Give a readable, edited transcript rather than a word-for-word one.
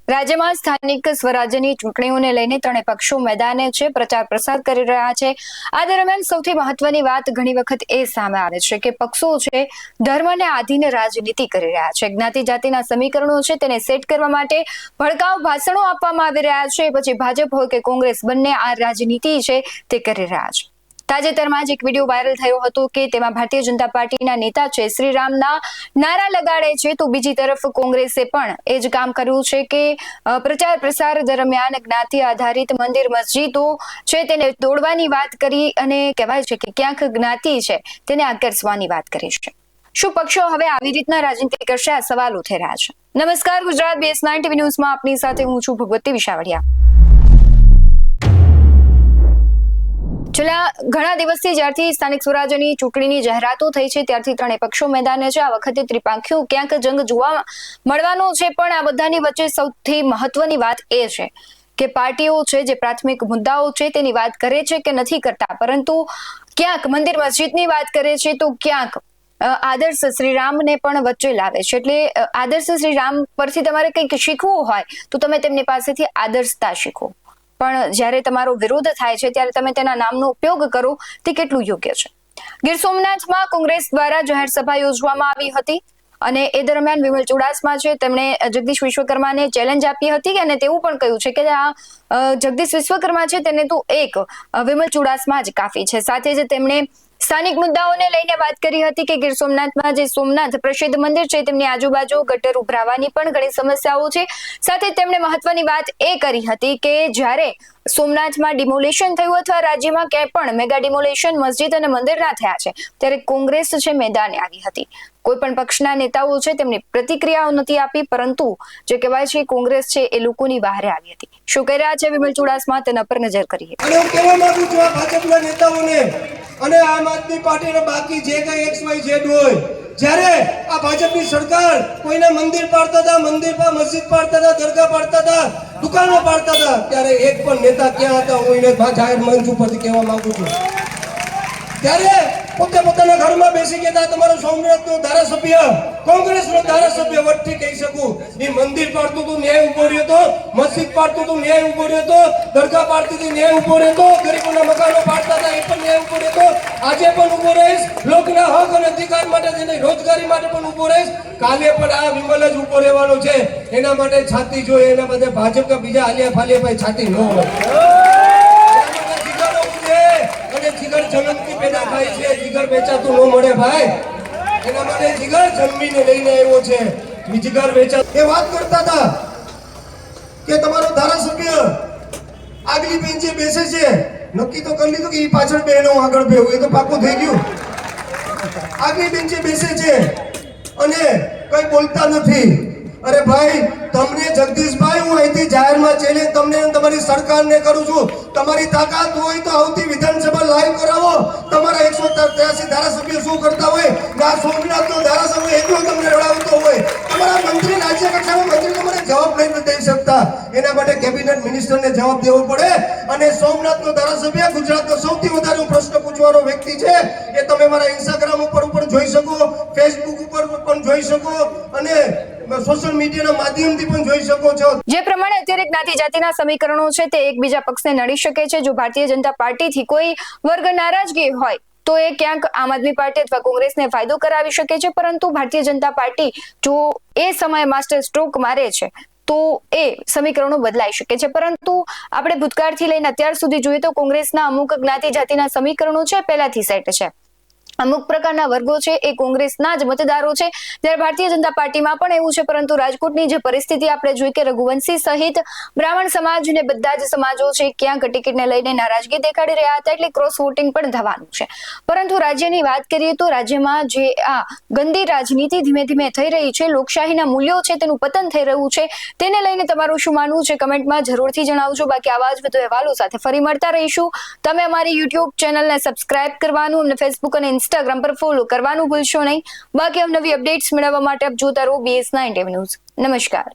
રાજ્યમાં સ્થાનિક સ્વરાજ્યની ચૂંટણીઓને લઈને ત્રણેય પક્ષો મેદાને છે, પ્રચાર પ્રસાર કરી રહ્યા છે। આ દરમિયાન સૌથી મહત્વની વાત ઘણી વખત એ સામે આવે છે કે પક્ષો છે ધર્મને આધીન રાજનીતિ કરી રહ્યા છે। જ્ઞાતિ જાતિના સમીકરણો છે તેને સેટ કરવા માટે ભડકાઉ ભાષણો આપવામાં આવી રહ્યા છે। પછી ભાજપ હોય કે કોંગ્રેસ, બંને આ રાજનીતિ છે તે કરી રહ્યા છે। તાજેતરમાં જ એક વિડીયો વાયરલ થયો હતો કે તેમાં ભારતીય જનતા પાર્ટીના નેતા છે શ્રીરામના નારા લગાડે છે, તો બીજી તરફ કોંગ્રેસે પણ એ જ કામ કર્યું છે કે પ્રચાર પ્રસાર દરમિયાન જ્ઞાતિ આધારિત મંદિર મસ્જિદો છે તેને તોડવાની વાત કરી અને કહેવાય છે કે ક્યાંક જ્ઞાતિ છે તેને આકર્ષવાની વાત કરી છે। શું પક્ષો હવે આવી રીતના રાજનીતિ કરશે? આ સવાલો થઈ રહ્યા છે। નમસ્કાર, ગુજરાત BS9 TV ન્યૂઝમાં આપની સાથે હું છું ભગવતી વિશાવડિયા। છેલ્લા ઘણા દિવસથી જ્યારથી સ્થાનિક સ્વરાજ્યની ચૂંટણીની જાહેરાતો થઈ છે ત્યારથી ત્રણેય પક્ષો મેદાને છે। આ વખતે ત્રિપાંખીઓ ક્યાંક જંગ જોવા મળવાનો છે, પણ આ બધાની વચ્ચે સૌથી મહત્વની વાત એ છે કે પાર્ટીઓ છે જે પ્રાથમિક મુદ્દાઓ છે તેની વાત કરે છે કે નથી કરતા, પરંતુ ક્યાંક મંદિર મસ્જિદની વાત કરે છે તો ક્યાંક આદર્શ શ્રીરામને પણ વચ્ચે લાવે છે। એટલે આદર્શ શ્રીરામ પરથી તમારે કંઈક શીખવું હોય તો તમે તેમની પાસેથી આદર્શતા શીખો, પણ જ્યારે તમારો વિરોધ થાય છે ત્યારે તમે તેના નામનો ઉપયોગ કરો તે કેટલું યોગ્ય છે? ગીર સોમનાથમાં કોંગ્રેસ દ્વારા જાહેર સભા યોજવામાં આવી હતી અને એ દરમિયાન વિમલ ચુડાસમા છે તેમણે જગદીશ વિશ્વકર્માને ચેલેન્જ આપી હતી અને તેવું પણ કહ્યું છે કે આ જગદીશ વિશ્વકર્મા છે તેને તો એક વિમલ ચુડાસમા જ કાફી છે। સાથે જ તેમણે સ્થાનિક મુદ્દાઓને લઈને વાત કરી હતી કે ગીર સોમનાથમાં જે સોમનાથ પ્રસિદ્ધ મંદિર છે તેમની આજુબાજુ ગટર ઉભરાવાની પણ ઘણી સમસ્યાઓ છે। સાથે તેમણે મહત્વની વાત એ કરી હતી કે જ્યારે સોમનાથમાં ડિમોલેશન થયું અથવા રાજ્યમાં ક્યાંય પણ મેગા ડિમોલેશન મસ્જિદ અને મંદિરના થયા છે ત્યારે કોંગ્રેસ છે મેદાને આવી હતી। કોઈ પણ પક્ષના નેતાઓ છે તેમની પ્રતિક્રિયાઓ નથી આપી, પરંતુ જે કહેવાય છે કોંગ્રેસ છે એ લોકોની બહાર આવી હતી। શું કહી રહ્યા છે વિમલ ચુડાસમા તેના પર નજર કરીએ। હું કહેવા માંગુ છું આ ભાજપના નેતાઓને અને આમ આદમી પાર્ટીના બાકી જે કઈ XYZ હોય, જ્યારે આ ભાજપની સરકાર કોઈના મંદિર પાડતા હતા, મંદિર પર મસ્જિદ પાડતા હતા, દરગાહ પાડતા હતા, દુકાનો પાડતા હતા, ત્યારે એક પણ નેતા ક્યાં હતા હું એને જાહેર મંચ ઉપરથી કહેવા માંગુ છું। ત્યારે પોતાના ઘરમાં બેસી ગયા તમારો સોમનાથનો ધારાસભ્ય, કોંગ્રેસનો ધારાસભ્ય વટથી કહી શકું એ મંદિર પાડતું તું ન્યાય ઉભો રહ્યો હતો, મસ્જિદ પાડતું તું ન્યાય ઉભો રહ્યો હતો, દરગાહ પાડતી હતી ન્યાય ઉભો રહ્યો હતો, ગરીબોના મકાનો પાડતા હતા એ પણ ન્યાય ઉભો રહ્યો હતો, આજે પણ ઉભો રહીશ, લોકના હક અને અધિકાર માટે જેને રોજગારી માટે પણ ઉભો રહીશ, કાલે પણ આ વિમલ જ ઉભો રહેવાનો છે। એના માટે છાતી જોઈએ, એના માટે ભાજપ કે બીજા આલિયા ફાલિયા ભાઈ છાતી ન હોય, જીગર જન્મથી પેદા થાય છે, જીગર વેચાતું ન મળે ભાઈ, એના માટે જીગર જન્મીને લઈને આવ્યો છે, જીગર વેચા એ વાત કરતા હતા કે તમારો ધારાસભ્ય આગલી બેન્ચે બેસે છે, નક્કી તો કરી લીધું કે ઈ પાછળ બેનો આગળ બેહું, એ તો પાકું થઈ ગયું। આગલી બેન્ચે બેસે છે અને કઈ બોલતા નથી। અરે ભાઈ, તમને જગદીશભાઈ હું અહીંથી જાહેરમાં ચેલેન્જ તમને તમારી સરકારને કરું છું, તમારી તાકાત હોય તો આવતી વિધાનસભા લાઈવ કરાવો, તમારા 183 ધારાસભ્ય શું કરતા હોય, ના સોમનાથનો ધારાસભ્ય એટલો તમને રડાવતો હોય, તમારા મંત્રી રાજ્ય કક્ષાના મંત્રી તમારે જવાબ નહીં દઈ શકતા, એના માટે કેબિનેટ મિનિસ્ટરને જવાબ દેવો પડે। અને સોમનાથનો ધારાસભ્ય ગુજરાતનો સૌથી વધારે પ્રશ્ન પૂછવાનો વ્યક્તિ છે, એ તમે મારા ઇન્સ્ટાગ્રામ ઉપર જોઈ શકો, ફેસબુક ઉપર પણ જોઈ શકો અને સોશિયલ મીડિયાના માધ્યમથી પણ જોઈ શકો છો। જે પ્રમાણે અત્યારે જ્ઞાતિ જાતિના સમીકરણો છે તે એકબીજા પક્ષને નડી શકે છે। જો ભારતીય જનતા પાર્ટીથી કોઈ વર્ગ નારાજગી હોય તો એ ક્યાંક આમ આદમી પાર્ટી અથવા કોંગ્રેસને ફાયદો કરાવી શકે છે, પરંતુ ભારતીય જનતા પાર્ટી જો એ સમયે માસ્ટર સ્ટ્રોક મારે છે તો એ સમીકરણો બદલાઈ શકે છે। પરંતુ આપણે ભૂતકાળથી લઈને અત્યાર સુધી જોઈએ તો કોંગ્રેસના અમુક જ્ઞાતિ જાતિના સમીકરણો છે પહેલાથી સેટ છે, અમુક પ્રકારના વર્ગો છે એ કોંગ્રેસના જ મતદારો છે, ત્યારે ભારતીય જનતા પાર્ટીમાં પણ એવું છે। પરંતુ રાજકોટની જે પરિસ્થિતિ આપણે જોઈ કે રઘુવંશી સહિત બ્રાહ્મણ સમાજ અને બધા જ સમાજો છે ક્યાંક ટિકિટને લઈને નારાજગી દેખાડી રહ્યા હતા, એટલે ક્રોસ વોટિંગ પણ થવાનું છે। પરંતુ રાજ્યની વાત કરીએ તો રાજ્યમાં જે આ ગંદી રાજનીતિ ધીમે ધીમે થઈ રહી છે, લોકશાહીના મૂલ્યો છે તેનું પતન થઈ રહ્યું છે, તેને લઈને તમારું શું માનવું છે કમેન્ટમાં જરૂરથી જણાવજો। બાકી આવા જ વધુ અહેવાલો સાથે ફરી મળતા રહીશું। તમે અમારી યુટ્યુબ ચેનલને સબસ્ક્રાઇબ કરવાનું અને ફેસબુક અને ઇન્સ્ટાગ્રામ પર ફોલો કરવાનું ભૂલશો નહીં। બાકી નવી અપડેટ્સ મેળવવા માટે આપ જોતા રહો BS9 TV ન્યૂઝ। નમસ્કાર।